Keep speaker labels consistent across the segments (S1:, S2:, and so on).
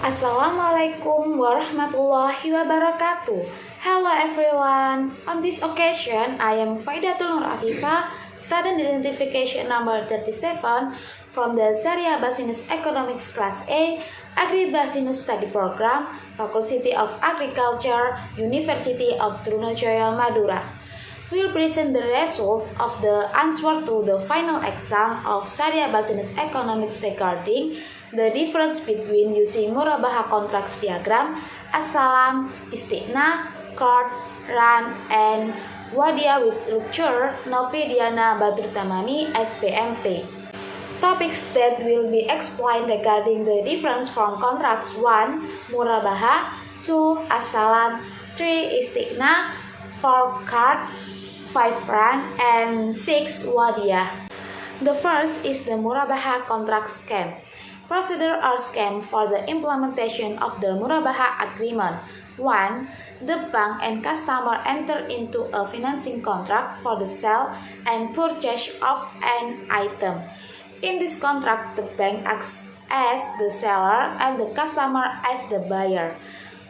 S1: Assalamualaikum warahmatullahi wabarakatuh. Hello everyone. On this occasion, I am Faidatul Nur Afifa, student identification number 37 from the Sharia Business Economics Class A, Agri-Business Study Program, Faculty of Agriculture, University of Trunajaya, Madura. We'll present the result of the answer to the final exam of Sharia Business Economics regarding the difference between using Murabaha contracts diagram, As-Salam, Istiqna, Qard, Ran, and Wadia with lecturer Novi Diana Badrut Tamami, SPMP. Topics that will be explained regarding the difference from contracts 1. Murabaha, 2. As-Salam, 3. Istiqna, 4. Qard, 5. Ran, and 6. Wadia. The first is the Murabaha contract scheme. Procedure or scheme for the implementation of the Murabaha agreement. 1. The bank and customer enter into a financing contract for the sale and purchase of an item. In this contract, the bank acts as the seller and the customer as the buyer.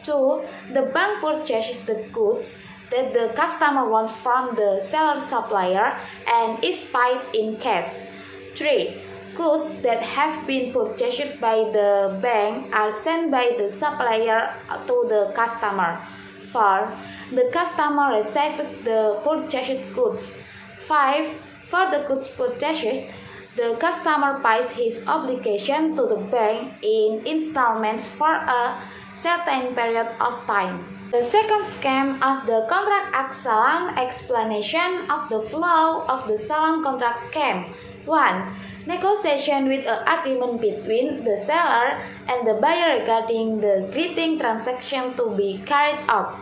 S1: 2. The bank purchases the goods that the customer wants from the seller supplier and is paid in cash. 3. Goods that have been purchased by the bank are sent by the supplier to the customer. 4. The customer receives the purchased goods. 5. For the goods purchased, the customer pays his obligation to the bank in installments for a certain period of time. The second scheme of the contract As-Salam, explanation of the flow of the Salam contract scheme. 1. Negotiation with an agreement between the seller and the buyer regarding the greeting transaction to be carried out.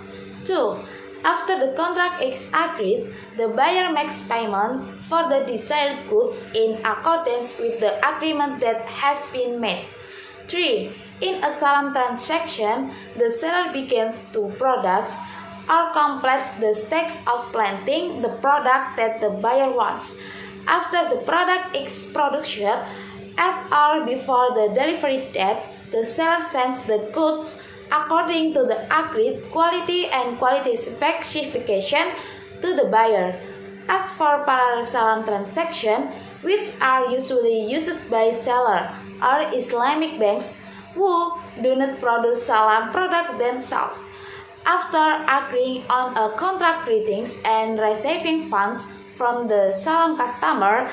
S1: 2. After the contract is agreed, the buyer makes payment for the desired goods in accordance with the agreement that has been made. 3. In a Salam transaction, the seller begins two products or completes the steps of planting the product that the buyer wants. After the product is produced, at or before the delivery date, the seller sends the goods according to the agreed quality and quality specification to the buyer. As for parallel Salam transaction, which are usually used by seller or Islamic banks who do not produce Salam product themselves, after agreeing on a contract greetings and receiving funds from the Salam customer,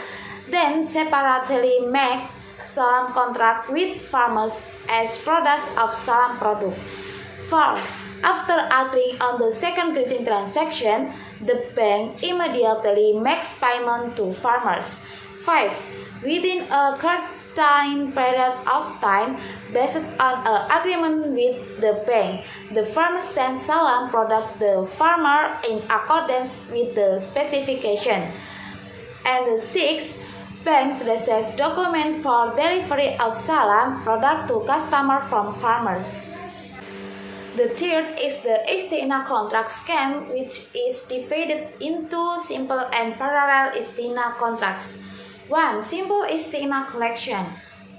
S1: then separately make Salam contract with farmers as products of Salam product. 4. After agreeing on the second greeting transaction, the bank immediately makes payment to farmers. 5. Within a certain period of time, based on an agreement with the bank, the farmer sends Salam product to the farmer in accordance with the specification. And 6. Banks receive document for delivery of Salam product to customer from farmers. The third is the Istiqna contract scheme, which is divided into simple and parallel Istiqna contracts. 1. Simple Istiqna collection.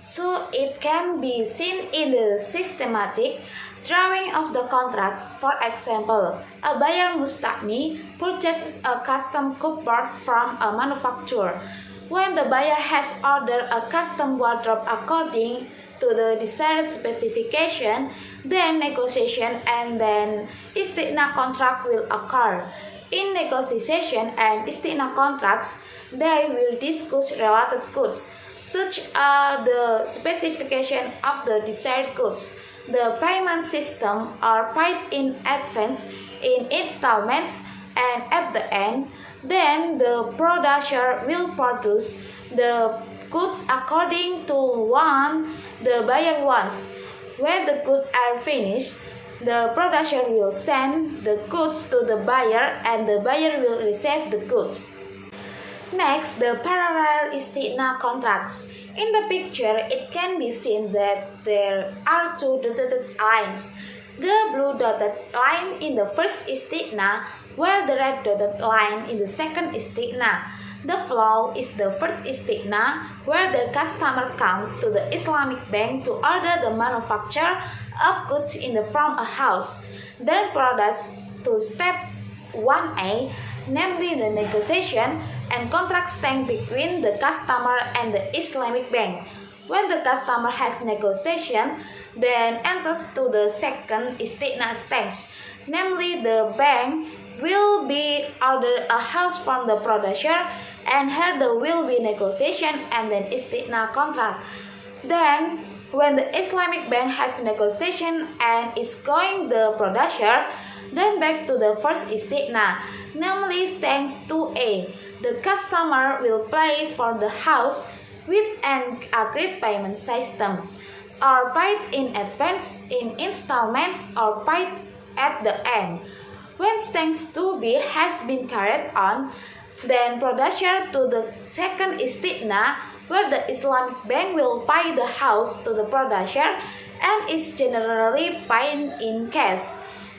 S1: So it can be seen in the systematic drawing of the contract. For example, a buyer Mustaqni purchases a custom cupboard from a manufacturer. When the buyer has ordered a custom wardrobe according to the desired specification, then negotiation and then Istiqna contract will occur. In negotiation and Istiqna contracts, they will discuss related goods, such as the specification of the desired goods, the payment system are paid in advance in installments, and at the end, then the producer will produce the goods according to what the buyer wants. When the goods are finished, the producer will send the goods to the buyer and the buyer will receive the goods. Next, the parallel Istiqna contracts. In the picture, it can be seen that there are two dotted lines. The blue dotted line in the first Istiqna, while the red dotted line in the second Istiqna. The flow is the first istiqna where the customer comes to the Islamic bank to order the manufacture of goods in the from a house. Then proceeds to step 1A, namely the negotiation and contract stand between the customer and the Islamic bank. When the customer has negotiation, then enters to the second istiqna stage, namely the bank will be order a house from the producer, and here there will be negotiation and then istiqna contract. Then when the Islamic bank has negotiation and is going the producer, then back to the first istiqna, namely stage 2A. The customer will pay for the house with an agreed payment system, or paid in advance in installments or paid at the end. When stage 2B has been carried on, then producer to the second istiqna, where the Islamic bank will pay the house to the producer and is generally paid in cash.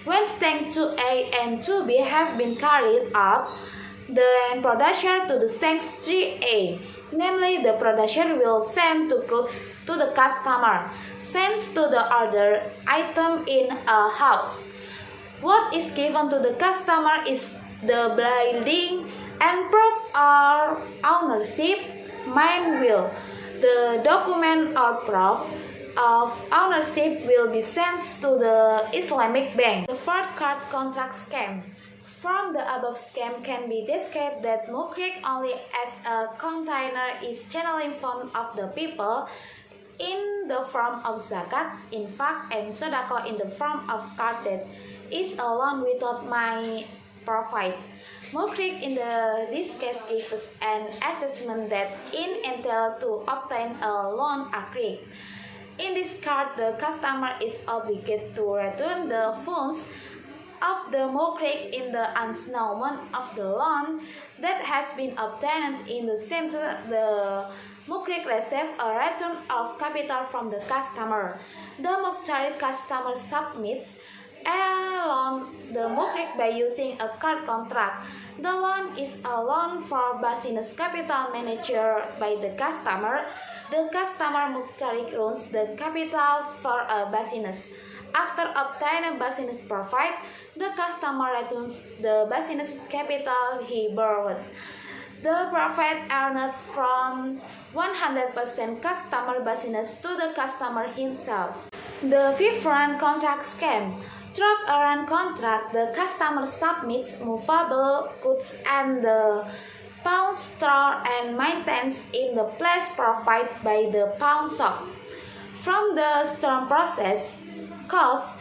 S1: When stage 2A and 2B have been carried out, then producer to the stage 3A, namely the producer will send the goods to the customer, sends to the order item in a house. What is given to the customer is the binding and proof of ownership, main will. The document or proof of ownership will be sent to the Islamic bank. The third card contract scam. From the above scheme can be described that mukrik only as a container is channeling funds of the people in the form of zakat, infak, and sodako in the form of card that is a loan without my profit. Mukrik in this case gives an assessment that in entail to obtain a loan agreed. In this card, the customer is obligated to return the funds of the mukrik in the announcement of the loan that has been obtained. In the sense, the mukrik receives a return of capital from the customer. The muktari customer submits a loan the mukrik by using a card contract. The loan is a loan for business capital manager by the customer. The customer muktari runs the capital for a business. After obtaining business profit, the customer returns the business capital he borrowed. The profit earned from 100% customer business to the customer himself. The fifth run contract scam. Through a run contract, the customer submits movable goods and the pawn store and maintains in the place provided by the pawn shop. From the store process, costs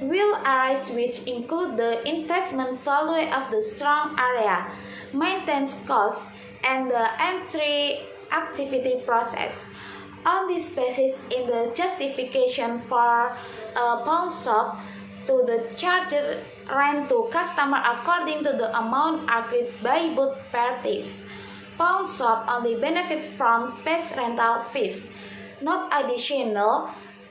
S1: will arise which include the investment value of the store area, maintenance costs, and the entry activity process. On this basis, in the justification for a pawn shop to the charger rent to customer according to the amount agreed by both parties. Pawn shop only benefit from space rental fees, not additional,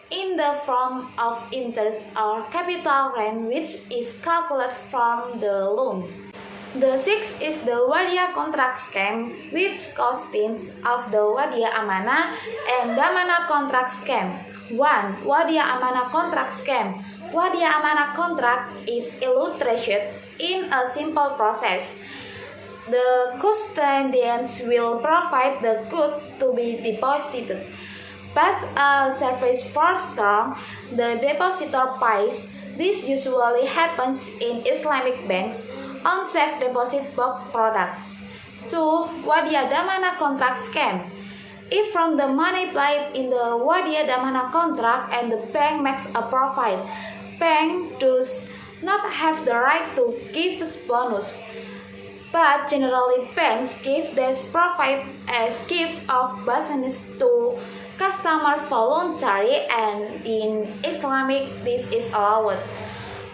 S1: in the form of interest or capital rent which is calculated from the loan. The sixth is the Wadia contract scam, which consists of the Wadia Amanah and Damana contract scam. 1. Wadia Amanah contract scam. Wadia Amanah contract is illustrated in a simple process. The custodians will provide the goods to be deposited. But a service for store, the depositor pays. This usually happens in Islamic banks on safe deposit box products. 2. Wadia Damana contract scam. If from the money paid in the Wadia Damana contract and the bank makes a profit, bank does not have the right to give bonus. But generally banks give this profit as gift of business to customer voluntary, and in Islamic this is allowed.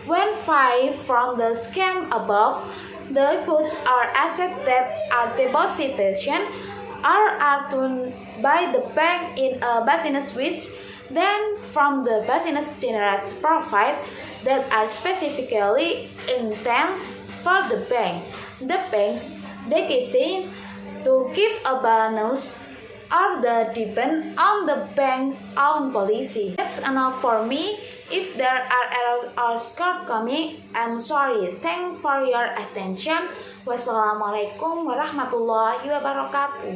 S1: When 5 from the scam above, the goods are assets that are deposited or are done by the bank in a business which then from the business generates profit that are specifically intended for the bank. The banks dedicated to give a bonus or the depend on the bank own policy. That's enough for me. If there are errors or shortcomings, I'm sorry. Thanks for your attention. Wassalamualaikum warahmatullahi wabarakatuh.